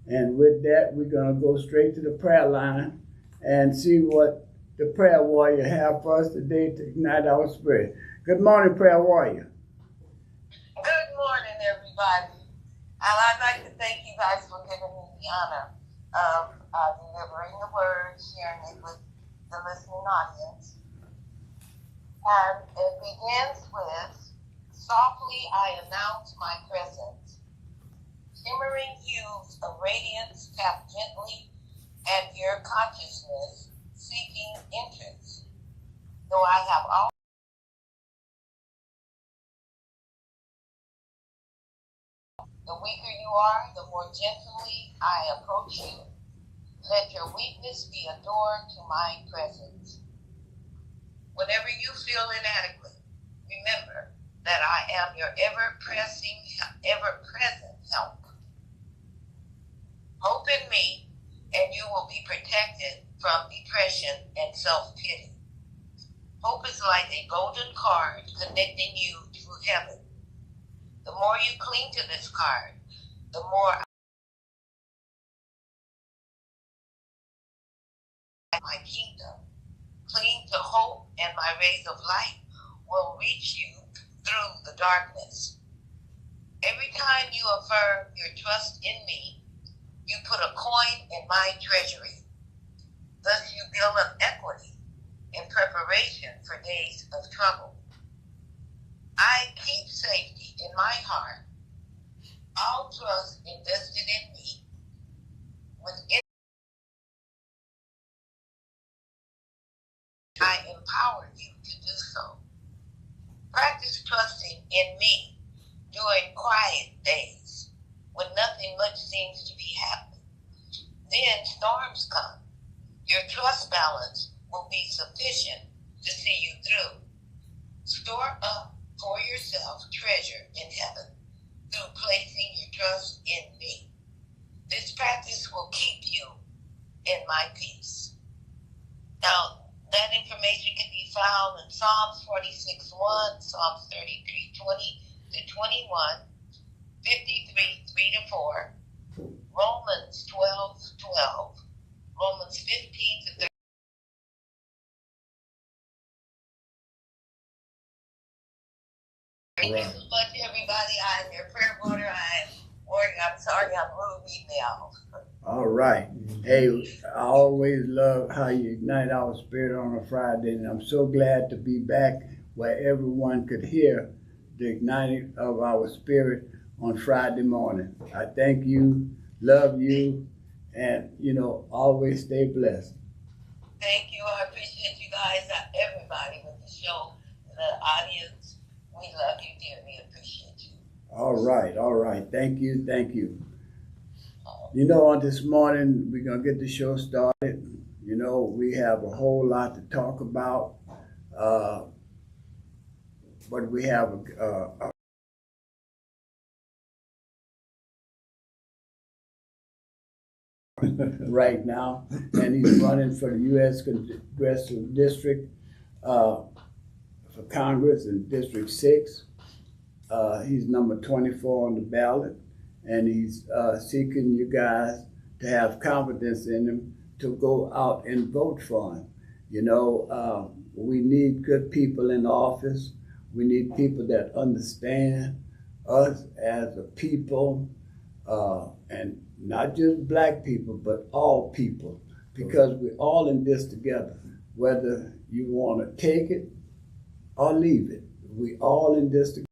And with that, we're going to go straight to the prayer line and see what the prayer warrior have for us today to ignite our spirit. Good morning, prayer warrior. Good morning, everybody. And I'd like to thank you guys for giving me the honor of delivering the word, sharing it with the listening audience. And it begins with, softly I announce my presence. Shimmering hues of radiance tap gently at your consciousness, seeking entrance. Though I have all the weaker you are, the more gently I approach you. Let your weakness be a door to my presence. Whenever you feel inadequate, remember that I am your ever-present help. Hope in me, and you will be protected from depression and self-pity. Hope is like a golden card connecting you to heaven. The more you cling to this card, the more my kingdom. Cling to hope, and my rays of light will reach you through the darkness. Every time you affirm your trust in me, you put a coin in my treasury. Thus you build up equity in preparation for days of trouble. I keep safety in my heart, all trust invested in me. With it, I empower you to do so. Practice trusting in me during quiet days when nothing much seems to be happening. Then storms come. Your trust balance will be sufficient to see you through. Store up for yourself treasure in heaven through placing your trust in me. This practice will keep you in my peace. Now, that information can be found in Psalms 46:1, Psalms 33:20 to 21, 53:3-4, Romans 12:12, Romans 15 to 30. Thank you so much, everybody. I'm your prayer warrior. I'm sorry I'm rude now. All right. Hey, I always love how you ignite our spirit on a Friday, and I'm so glad to be back where everyone could hear the igniting of our spirit on Friday morning. I thank you, love you, and, always stay blessed. Thank you. I appreciate you guys, everybody with the show, the audience. We love you dearly. Appreciate you. All right. Thank you. On this morning, we're going to get the show started. We have a whole lot to talk about, but we have right now, and he's running for the U.S. Congressional District for Congress in District 6. He's number 24 on the ballot, and he's seeking you guys to have confidence in him to go out and vote for him. We need good people in office. We need people that understand us as a people, and not just black people, but all people, because we're all in this together, whether you want to take it or leave it. We all in this together.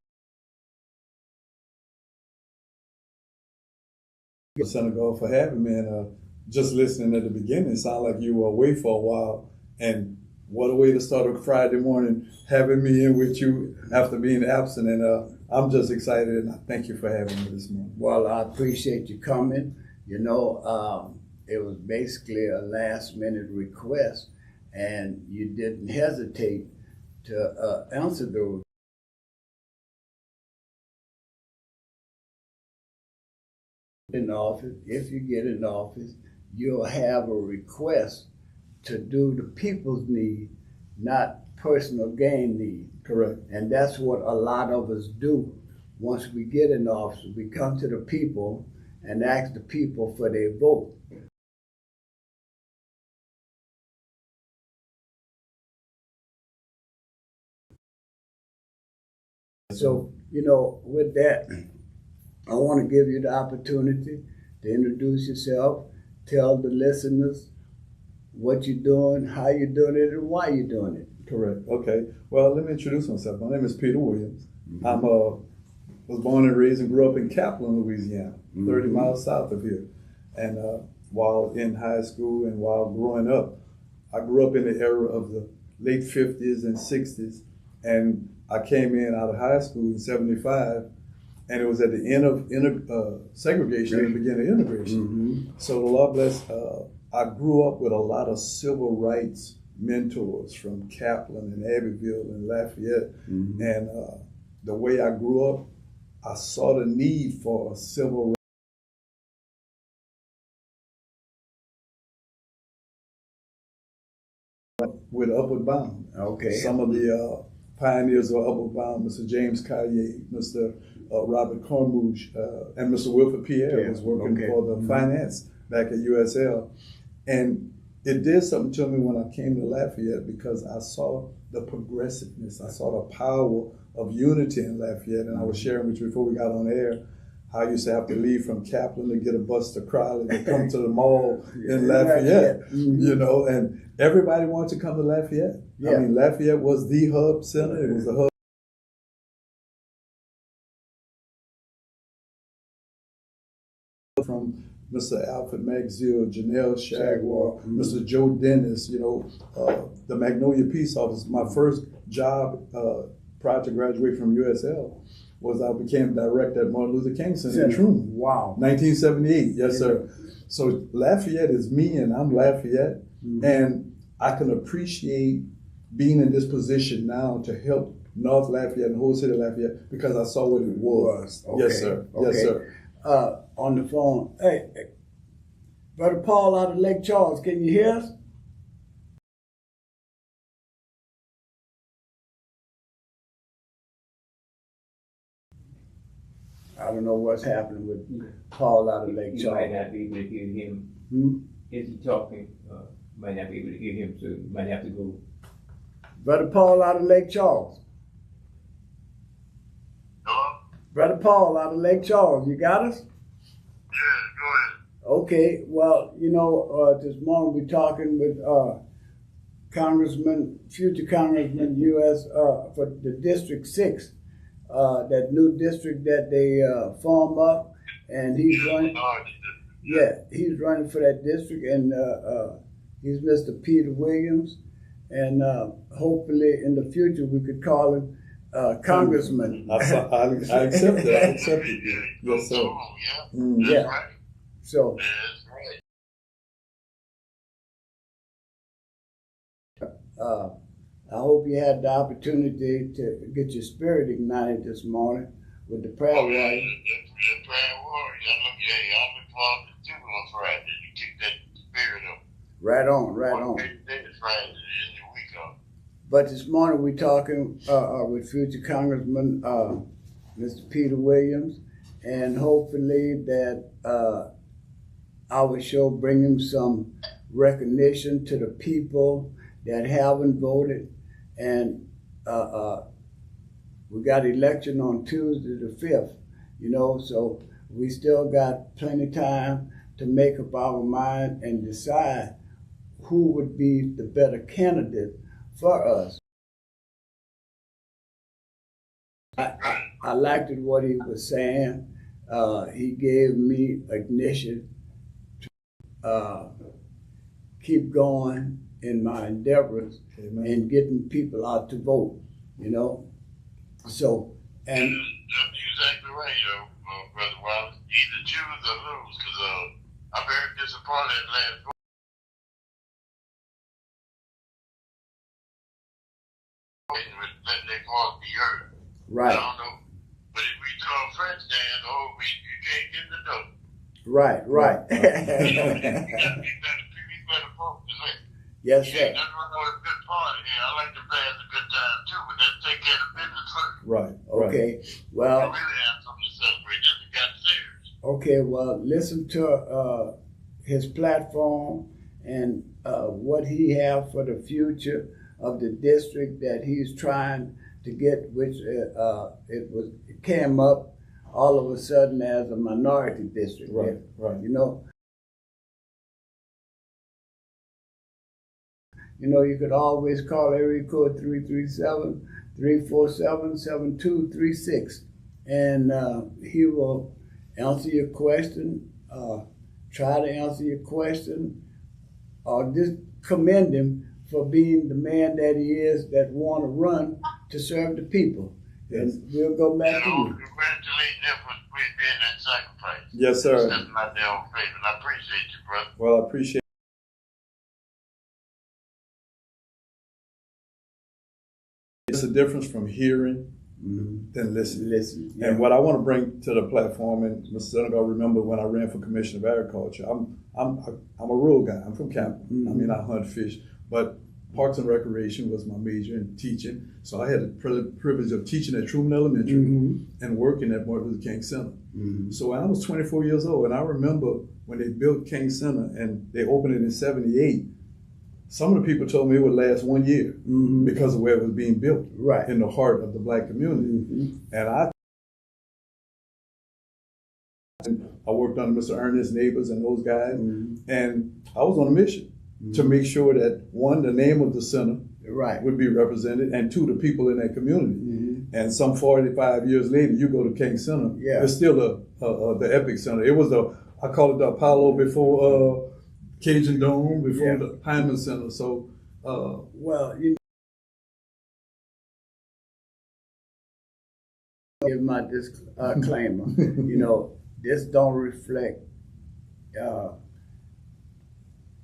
Senegal, for having me, and just listening at the beginning, it sounded like you were away for a while, and what a way to start a Friday morning, having me in with you after being absent, and I'm just excited, and I thank you for having me this morning. Well, I appreciate you coming. It was basically a last minute request, and you didn't hesitate to answer those. In office, if you get in office, you'll have a request to do the people's need, not personal gain need. Correct. And that's what a lot of us do. Once we get in office, we come to the people and ask the people for their vote. So, with that, I want to give you the opportunity to introduce yourself, tell the listeners what you're doing, how you're doing it, and why you're doing it. Correct. Okay. Well, let me introduce myself. My name is Peter Williams. I was born and raised and grew up in Kaplan, Louisiana, 30 miles south of here. And while in high school and while growing up, I grew up in the era of the late 50s and 60s. And I came in out of high school in 75, and it was at the end of segregation and the beginning of integration. So the Lord bless, I grew up with a lot of civil rights mentors from Kaplan and Abbeville and Lafayette. And the way I grew up, I saw the need for a civil rights with Upward Bound. Okay. Some of the pioneers of Upward Bound, Mr. James Collier, Mr. Robert Cormouche, and Mr. Wilford Pierre was working for the finance back at USL. And it did something to me when I came to Lafayette because I saw the progressiveness, I saw the power of unity in Lafayette. And I was sharing with you before we got on air how I used to have to leave from Kaplan to get a bus to Crowley to come to the mall in Lafayette, and everybody wanted to come to Lafayette. I mean, Lafayette was the hub center. It was the hub from Mr. Alfred Magziel, Janelle Shagwar, Mr. Joe Dennis, the Magnolia Peace Office. My first job prior to graduating from USL was I became director at Martin Luther King Center in Truman. Wow. 1978, yes, sir. So Lafayette is me and I'm Lafayette. And I can appreciate being in this position now to help North Lafayette and the whole city of Lafayette because I saw what it was. Okay. Yes, sir. Okay. Yes, sir. On the phone, hey, Brother Paul out of Lake Charles, can you hear us? I don't know what's happening with Paul out of Lake Charles. You might not be able to hear him. Is he talking? Might not be able to hear him, so you might have to go. Brother Paul out of Lake Charles. Hello? Brother Paul out of Lake Charles, you got us? Yeah, go ahead. Okay, well, this morning we're talking with future Congressman U.S. For the District 6, that new district that they form up, and he's running. Yeah, he's running for that district, and he's Mr. Peter Williams, and hopefully in the future we could call him Congressman. I accept that. I accept it. Yes, sir. Yeah. Right. So. That's right. I hope you had the opportunity to get your spirit ignited this morning with the prayer warrior. The prayer warrior. I look forward to on Friday. You keep that spirit up. Right on, right on. Friday, the end of the week on. But this morning we're talking with future Congressman Mr. Peter Williams, and hopefully that our show bring him some recognition to the people that haven't voted. And we got election on Tuesday the 5th, so we still got plenty of time to make up our mind and decide who would be the better candidate for us. I liked what he was saying. He gave me ignition to keep going in my endeavors. Amen. And getting people out to vote, So, and that's exactly right, Brother Wallace. Either choose or lose, because I'm very disappointed in last vote. Letting their voice be heard. Right. I don't know, but if we throw a French dance, you can't get the dough. Right. You better focus, man. Yes, sir. That's a good party here. I like to pass a good time too, but let's take care of business first. Right. Okay. I Well. really have something to celebrate. This has got serious. Okay, well, listen to his platform and what he have for the future of the district that he's trying to get, which it came up all of a sudden as a minority district. Right, right. You know, you could always call area code 337-347-7236, and he will answer your question, try to answer your question, or just commend him for being the man that he is that want to run to serve the people. Yes. And we'll go back to you. Congratulating him for being that sacrifice. Yes, sir. Stepping out there on faith, and I appreciate you, brother. Well, I appreciate it's a difference from hearing than listening. Listen, And what I want to bring to the platform, and Mr. Senegal, remember when I ran for Commissioner of Agriculture, I'm a rural guy. I'm from Campbell. I mean, I hunt, fish, but Parks and Recreation was my major in teaching. So I had the privilege of teaching at Truman Elementary and working at Martin Luther King Center. So when I was 24 years old, and I remember when they built King Center and they opened it in '78, some of the people told me it would last 1 year because of where it was being built, right in the heart of the black community. And I worked under Mr. Ernest Neighbors and those guys, and I was on a mission to make sure that, one, the name of the center right would be represented, and two, the people in that community. And some 45 years later, you go to King Center, it's still the Epic Center. It was I call it the Apollo before Cajun Dome, before the Hyman Center. So, well, give my disclaimer. This don't reflect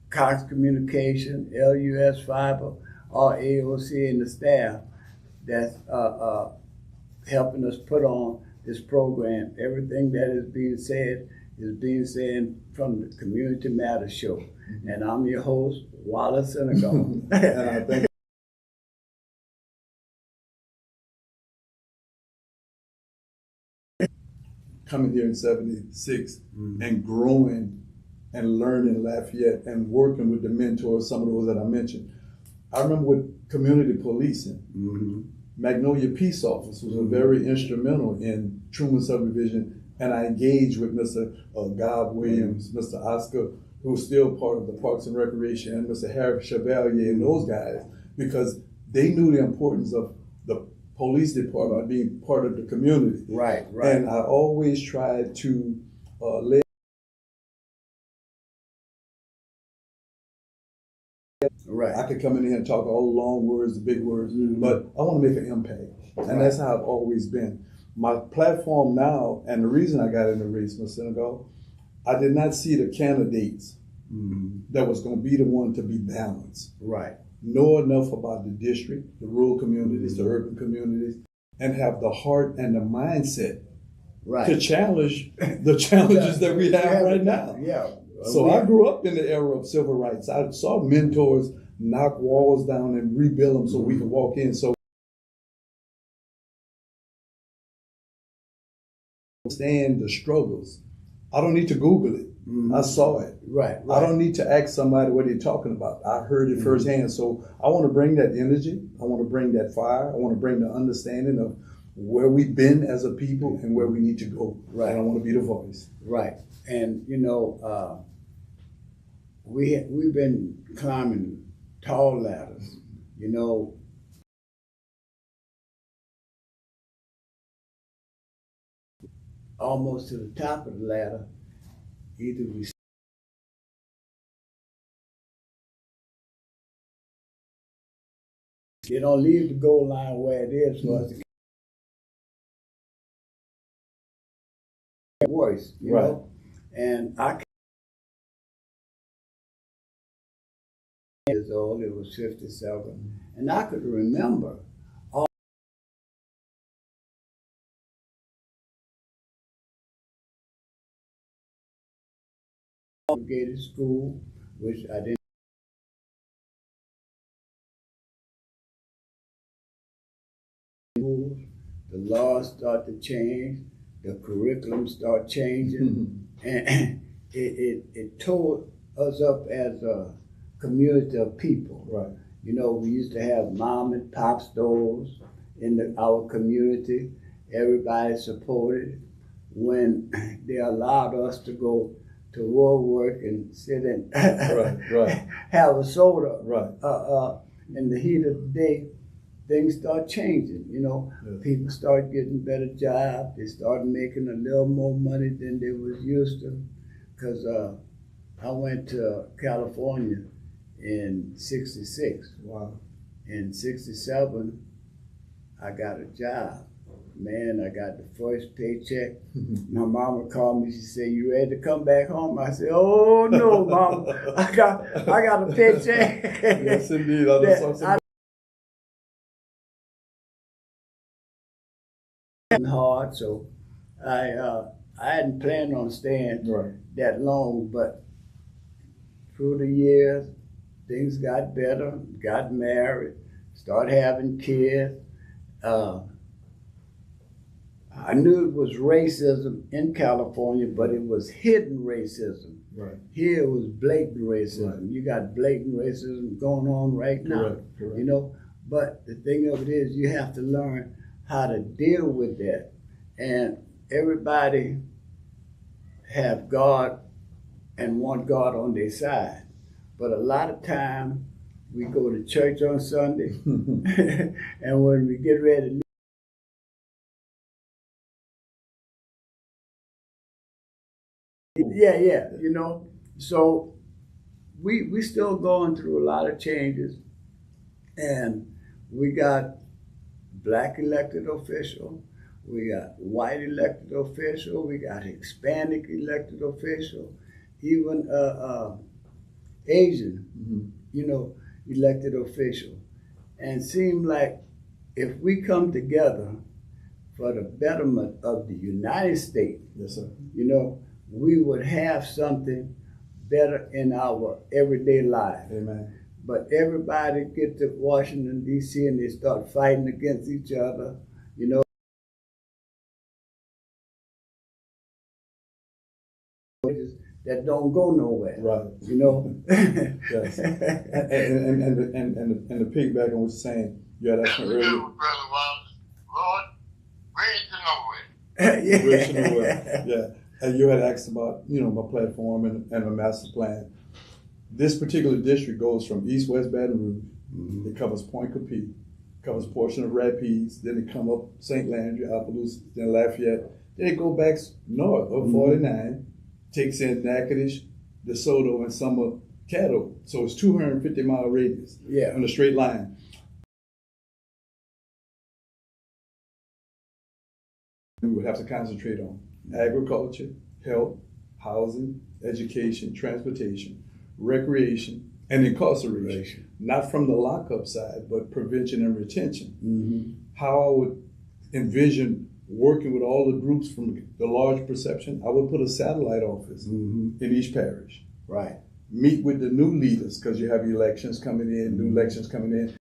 Cox Communication, LUS Fiber, or AOC and the staff that's helping us put on this program. Everything that is being said from the Community Matters Show. And I'm your host, Wallace Senegal. and I think coming here in '76 and growing and learning Lafayette and working with the mentors, some of those that I mentioned. I remember with community policing, Magnolia Peace Office was very instrumental in Truman Subdivision, and I engaged with Mr. Gob Williams, Mr. Oscar, who's still part of the Parks and Recreation, and Mr. Harry Chevalier and those guys, because they knew the importance of the police department being part of the community. Right. And I always tried to lay I could come in here and talk all the long words, the big words, but I want to make an impact. And that's how I've always been. My platform now, and the reason I got in the race, Mr. Senegal, I did not see the candidates that was going to be the one to be balanced. Right. Know enough about the district, the rural communities, the urban communities, and have the heart and the mindset to challenge the challenges that we have right now. Yeah. So I grew up in the era of civil rights. I saw mentors knock walls down and rebuild them so we could walk in. So understand the struggles. I don't need to Google it. I saw it. Right. I don't need to ask somebody what they're talking about. I heard it firsthand. So I want to bring that energy. I want to bring that fire. I want to bring the understanding of where we've been as a people and where we need to go. Right. And I want to be the voice. Right. And we've been climbing tall ladders. Almost to the top of the ladder. Either we they don't leave the goal line where it is for us to get voice, you know? And I years old, it was 57, and I could remember all segregated school, which I didn't. The laws start to change. the curriculum start changing, and it tore us up as a community of people. Right. You know, we used to have mom and pop stores in our community. Everybody supported. When they allowed us to go to work and sit and Right. have a soda, Right. in the heat of the day, things start changing. You know, Yes. people start getting better jobs. They start making a little more money than they was used to. Cause I went to California in '66. Wow. In '67, I got a job. Man, I got the first paycheck. My mama called me. She said, "You ready to come back home?" I said, "Oh no, mama, I got a paycheck." Yes, indeed. I just saw some. Hard, so I hadn't planned on staying Right. that long, but through the years, things got better. Got married, started having kids. I knew it was racism in California, but it was hidden racism. Right. Here it was blatant racism. Right. You got blatant racism going on right now. Correct. You know, but the thing of it is, you have to learn how to deal with that. And everybody have God and want God on their side. But a lot of time we go to church on Sunday, and when we get ready to leave, yeah, you know. So we still going through a lot of changes, and we got black elected official, we got white elected official, we got Hispanic elected official, even Asian, you know, elected official. And seem like if we come together for the betterment of the United States, Yes, sir. you know, we would have something better in our everyday life. Amen. But everybody get to Washington, D.C., and they start fighting against each other, you know. That don't go nowhere, Right. you know. Yes. And the piggyback on what you're saying, you had asked me That's earlier. good, Brother Wallace. Lord, raise to nowhere. Wishing you well. Yeah. And you had asked about, you know, my platform and my master plan. This particular district goes from East-West Baton Rouge. It covers Point Capee, covers a portion of Rapides, then it come up St. Landry, Opelousas, then Lafayette. Then it go back north of 49, takes in Natchitoches, DeSoto, and some of Caddo. So it's 250-mile radius Yeah. on a straight line. We would have to concentrate on agriculture, health, housing, education, transportation, recreation, and incarceration. Not from the lockup side, but prevention and retention. Mm-hmm. How I would envision working with all the groups from the large perception, I would put a satellite office in each parish. Right. Meet with the new leaders, because you have elections coming in, new elections coming in.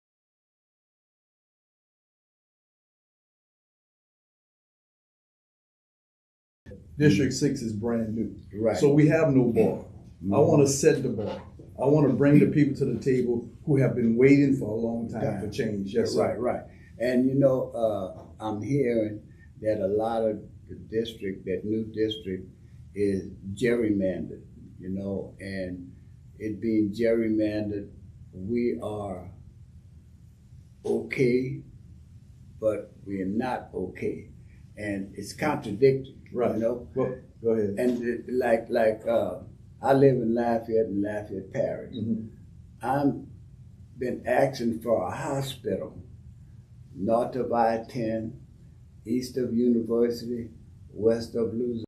District 6 is brand new. Right. So we have no bar. I want to set the bar. I want to bring the people to the table who have been waiting for a long time for change. Yes, sir. Right. And you know, I'm hearing that a lot of the district, that new district, is gerrymandered, you know, and it being gerrymandered, we are okay, but we are not okay. And it's contradictory, Right. you know. Well, go ahead. And I live in Lafayette and Lafayette Parish. I've been asking for a hospital north of I-10, east of University, west of Louisiana.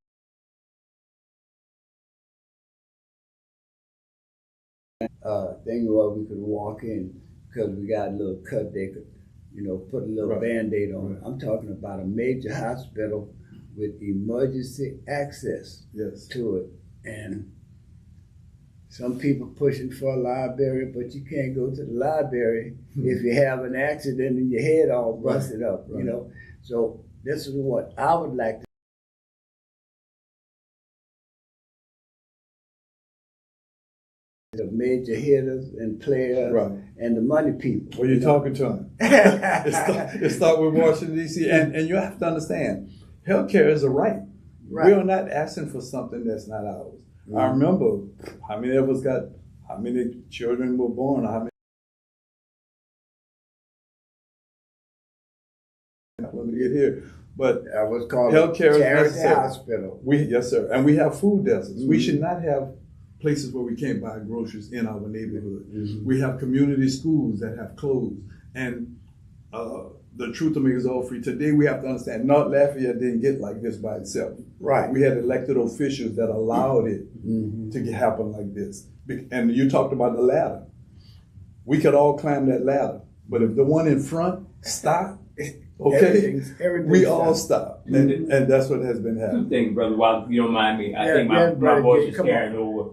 Thing where we could walk in because we got a little cut they could, you know, put a little Right. Band-Aid on it. Right. I'm talking about a major hospital with emergency access Yes. to it. And some people pushing for a library, but you can't go to the library if you have an accident and your head all busted up, you Right. know. So this is what I would like to the major hitters and players Right. and the money people. Well, you're talking to him. It start with Washington, D.C. And you have to understand, healthcare is a right. Right. We are not asking for something that's not ours. I remember how many of us how many children were born, how many let me get here. But That was called healthcare is Charity necessary. Hospital. Yes, sir. And we have food deserts. We should not have places where we can't buy groceries in our neighborhood. We have community schools that have closed. And the truth of me is all free. Today we have to understand, North Lafayette didn't get like this by itself. Right. We had elected officials that allowed it to happen like this. And you talked about the ladder. We could all climb that ladder. But if the one in front stopped, okay, Everything's we all stop. And that's what has been happening. Two things, Brother Wallace, if you don't mind me. I Yeah, think yeah, my brother, voice is come carrying over.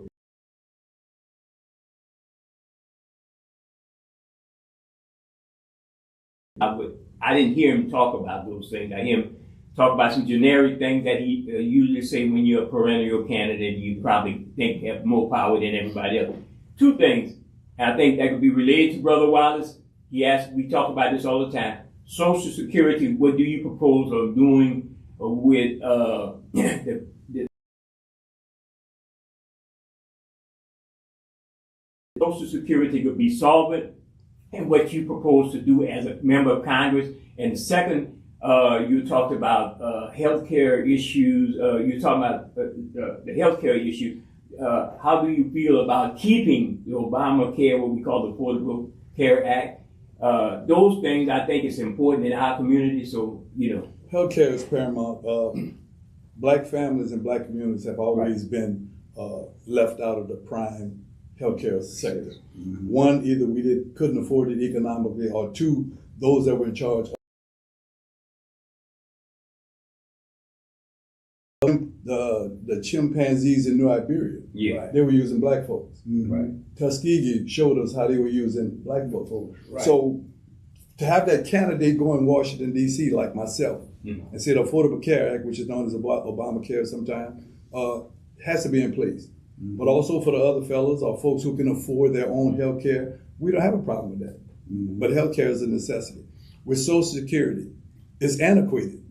I didn't hear him talk about those things. I hear him talk about some generic things that he usually say when you're a perennial candidate, you probably think you have more power than everybody else. Two things, and I think that could be related to Brother Wallace. He asked, we talk about this all the time. Social Security, what do you propose of doing with the Social Security could be solvent, and what you propose to do as a member of Congress. And second, you talked about healthcare issues. You talked about the healthcare issue. How do you feel about keeping the Obamacare, what we call the Affordable Care Act? Those things I think is important in our community. So, Healthcare is paramount. Black families and black communities have always been left out of the prime healthcare sector. One, either we couldn't afford it economically, or two, those that were in charge. The chimpanzees in New Iberia, yeah. they were using black folks. Right. Tuskegee showed us how they were using black folks. Right. So to have that candidate go in Washington, D.C. like myself, and say the Affordable Care Act, which is known as Obamacare sometimes, has to be in place. But also for the other fellas or folks who can afford their own health care, we don't have a problem with that. But health care is a necessity. With Social Security, it's antiquated.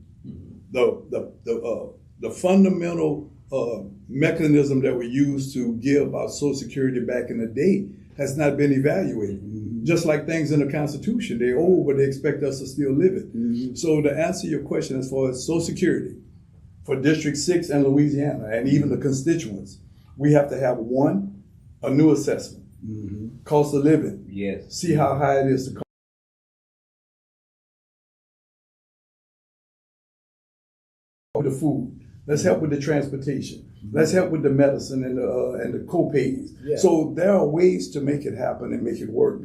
The fundamental mechanism that we used to give our Social Security back in the day has not been evaluated. Just like things in the Constitution, they're old, but they expect us to still live it. So to answer your question as far as Social Security, for District 6 and Louisiana, and even the constituents, we have to have a new assessment, cost of living. Yes. See how high it is to cost. The food. Let's help with the transportation. Let's help with the medicine and the co-pays. Yeah. So there are ways to make it happen and make it work,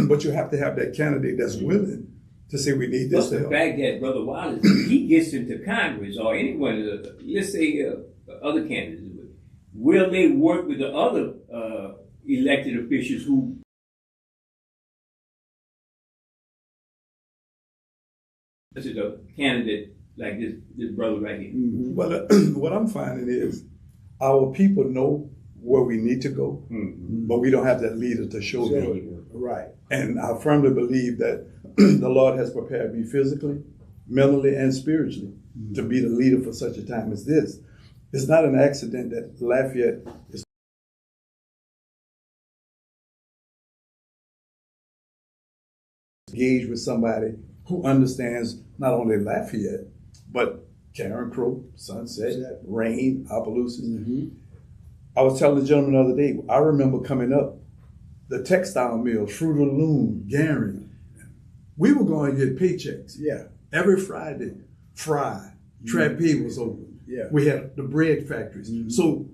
but you have to have that candidate that's willing to say we need this But to the help. fact that Brother Wallace, he gets into Congress or anyone, let's say other candidates, will they work with the other elected officials who this is a candidate like this brother right here? Well, what I'm finding is our people know where we need to go, but we don't have that leader to show them. Right. And I firmly believe that the Lord has prepared me physically, mentally, and spiritually to be the leader for such a time as this. It's not an accident that Lafayette is engaged with somebody who understands not only Lafayette, but Karen Crow, Sunset, Rain, Opelousas. I was telling the gentleman the other day, I remember coming up, the textile mills, Fruit of the Loom, Gary, we were going to get paychecks. Yeah. Every Friday, Fry, Trappe was open. Yeah. We had the bread factories. So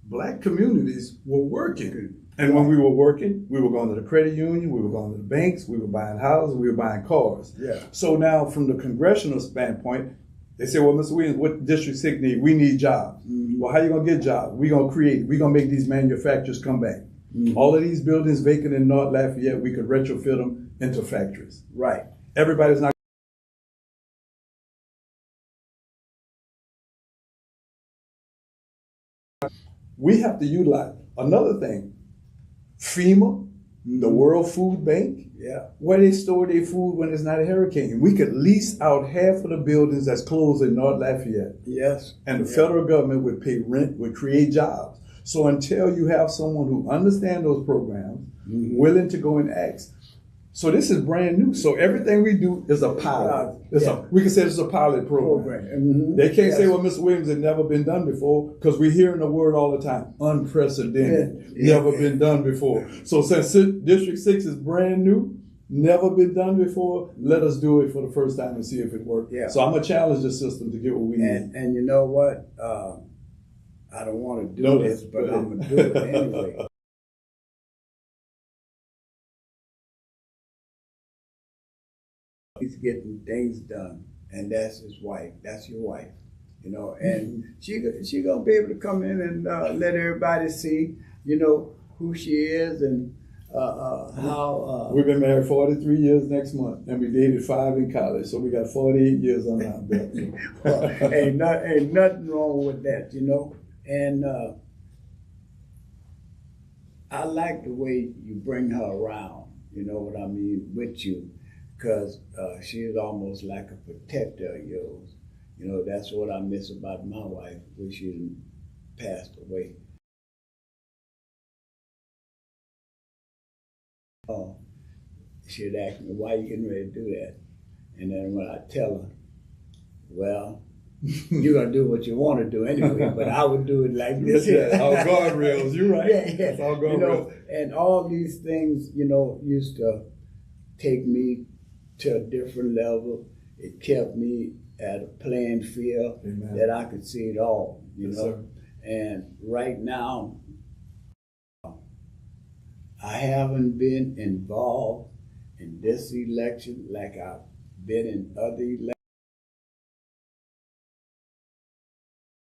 black communities were working. And when we were working, we were going to the credit union, we were going to the banks, we were buying houses, we were buying cars. Yeah. So now from the congressional standpoint, they say, well, Mr. Williams, what District 6 need? We need jobs. Well, how you going to get jobs? We're going to make these manufacturers come back. All of these buildings vacant in North Lafayette, we could retrofit them into factories. Right. Everybody's not. We have to utilize another thing. FEMA, the World Food Bank, Yeah. where they store their food when it's not a hurricane. We could lease out half of the buildings that's closed in North Lafayette. Yes. And the federal government would pay rent, would create jobs. So until you have someone who understands those programs, willing to go and ask. So this is brand new. So everything we do is a pilot. We can say it's a pilot program. They can't say, well, Mr. Williams had never been done before, because we hear in the word all the time, unprecedented, never been done before. So since District 6 is brand new, never been done before, let us do it for the first time and see if it works. Yeah. So I'm going to challenge the system to get what we need. And you know what? I don't want to do this, but I'm going to do it anyway. He's getting things done, and that's his wife. That's your wife, you know. And she gonna be able to come in and let everybody see, you know, who she is and how. We've been married 43 years next month, and we dated 5 in college, so we got 48 years on our belt. Well, ain't nothing wrong with that, you know. And I like the way you bring her around, you know what I mean, with you. Because she is almost like a protector of yours. You know, that's what I miss about my wife, when she passed away. She'd ask me, why you getting ready to do that? And then when I tell her, well, you're going to do what you want to do anyway, but I would do it like this. All guardrails, you're right. Yeah. It's all guardrails. You know, and all these things, you know, used to take me to a different level. It kept me at a playing field. Amen. That I could see it all, you Yes, know. sir. And right now, I haven't been involved in this election like I've been in other elections.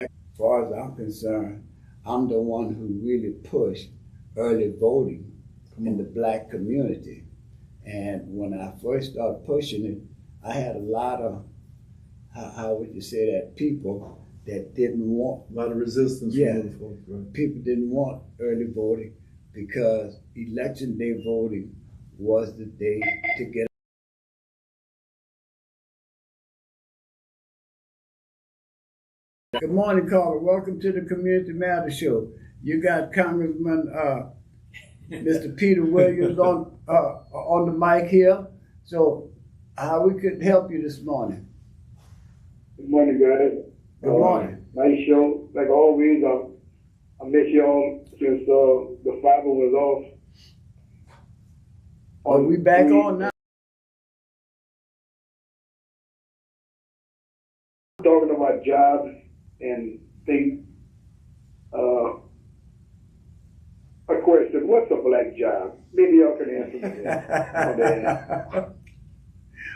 As far as I'm concerned, I'm the one who really pushed early voting in the black community. And when I first started pushing it, I had a lot of, how would you say that, people that didn't want. A lot of resistance Yeah. from other folks, right? People didn't want early voting because election day voting was the day to get. Good morning, caller. Welcome to the Community Matter Show. You got Congressman Mr. Peter Williams on the mic here. So, how we could help you this morning? Good morning, guys. Good morning. Nice show. Like always, I miss y'all since the fiber was off. Are we back on now? Talking about jobs and think, a question, what's a black job? Maybe y'all can answer that.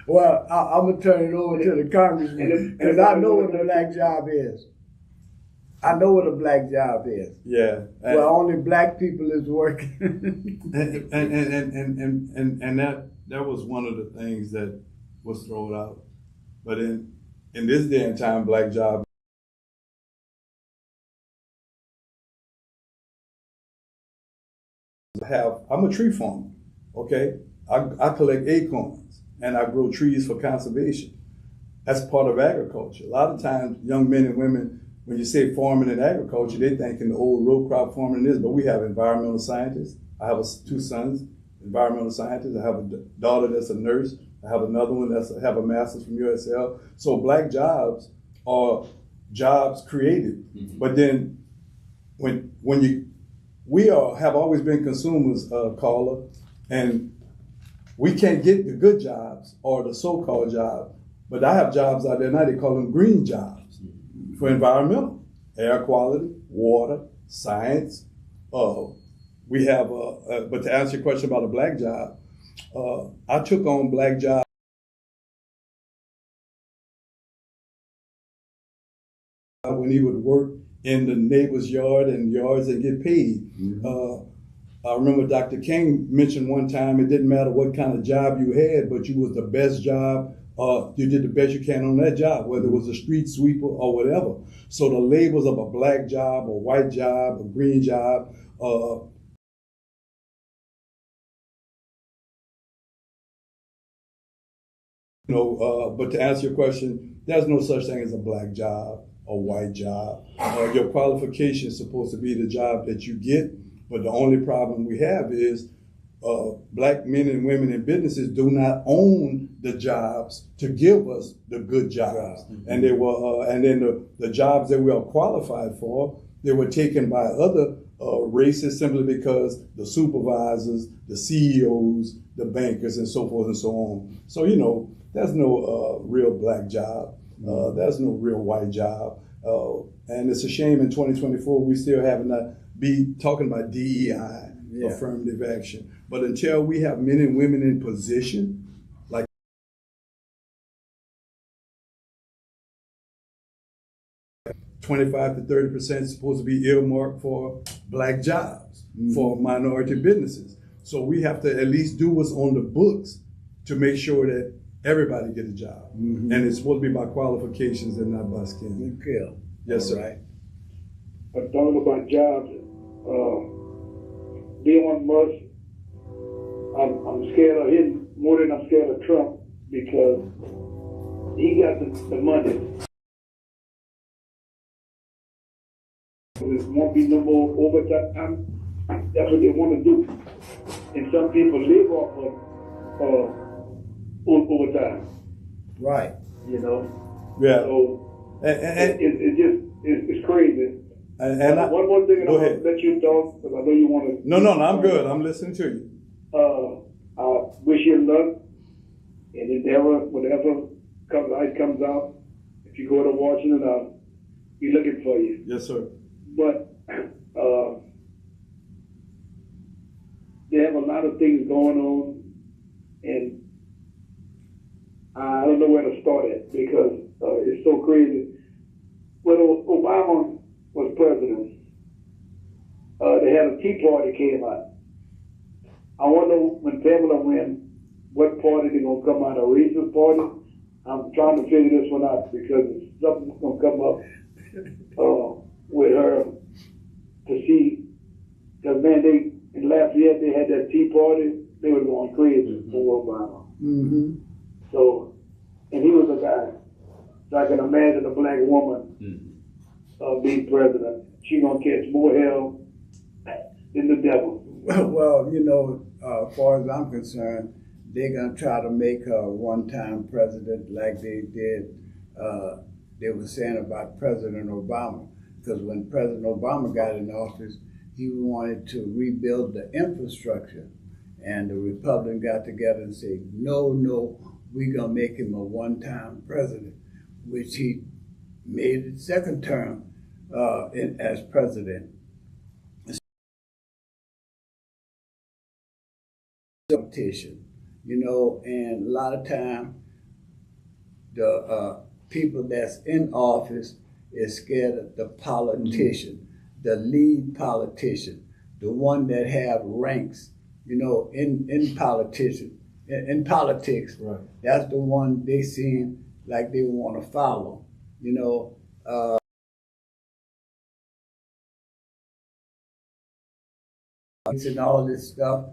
Well, I'm going to turn it over to the congressman because I know what a black job is. I know what a black job is. Yeah. Well, only black people is working. And that was one of the things that was thrown out. But in this day and time, black job I'm a tree farmer, okay? I collect acorns and I grow trees for conservation. That's part of agriculture. A lot of times, young men and women, when you say farming and agriculture, they think in the old row crop farming is, but we have environmental scientists. I have 2 sons, environmental scientists. I have a daughter that's a nurse. I have another one that's have a master's from USL. So black jobs are jobs created. Mm-hmm. But then we have always been consumers, caller, and we can't get the good jobs or the so-called jobs. But I have jobs out there now, they call them green jobs for environmental, air quality, water, science. We have, but to answer your question about a black job, I took on black jobs when he would work in the neighbor's yard and yards and get paid. Mm-hmm. I remember Dr. King mentioned one time it didn't matter what kind of job you had, but you was the best job. You did the best you can on that job, whether it was a street sweeper or whatever. So the labels of a black job, a white job, a green job, But to answer your question, there's no such thing as a black job or white job. Your qualification is supposed to be the job that you get, but the only problem we have is black men and women in businesses do not own the jobs to give us the good jobs. Mm-hmm. And they were, and then the jobs that we are qualified for, they were taken by other races simply because the supervisors, the CEOs, the bankers, and so forth and so on. So, there's no real black job. There's no real white job. And it's a shame in 2024 we still have not be talking about DEI, affirmative action. But until we have men and women in position, like 25 to 30% is supposed to be earmarked for black jobs, for minority businesses. So we have to at least do what's on the books to make sure that everybody get a job. And it's supposed to be by qualifications and not by skin. Okay. Yes, sir. Right. But talking about jobs, Elon Musk, I'm scared of him more than I'm scared of Trump because he got the money. There won't be no more overtime. That's what they want to do. And some people live off of overtime. Right. Yeah. So, it's crazy. And one more thing, and go I'm ahead. going to let you talk because I know you want to. No, I'm good. I'm listening to you. I wish you luck and endeavor, whatever comes out. If you go to Washington, I'll be looking for you. Yes, sir. But they have a lot of things going on, and I don't know where to start at because it's so crazy. When Obama was president, they had a Tea Party came out. I wonder when Pamela wins, what party they're going to come out, a racist party? I'm trying to figure this one out because something's going to come up with her to see. Because, man, in Lafayette, they had that Tea Party. They were going crazy for Obama. So, and he was a guy. So I can imagine a black woman being president. She going to catch more hell than the devil. Well, as far as I'm concerned, they're going to try to make her a one-time president like they did, they were saying about President Obama. Because when President Obama got in office, he wanted to rebuild the infrastructure. And the Republicans got together and said, no, we're going to make him a one-time president, which he made his second term as president. Competition, and a lot of time the people that's in office is scared of the politician, the lead politician, the one that have ranks, in politics. Right. That's the one they seem like they want to follow, and all this stuff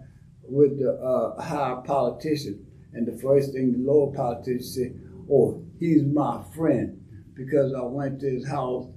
with the higher politician. And the first thing the lower politician say, oh, he's my friend because I went to his house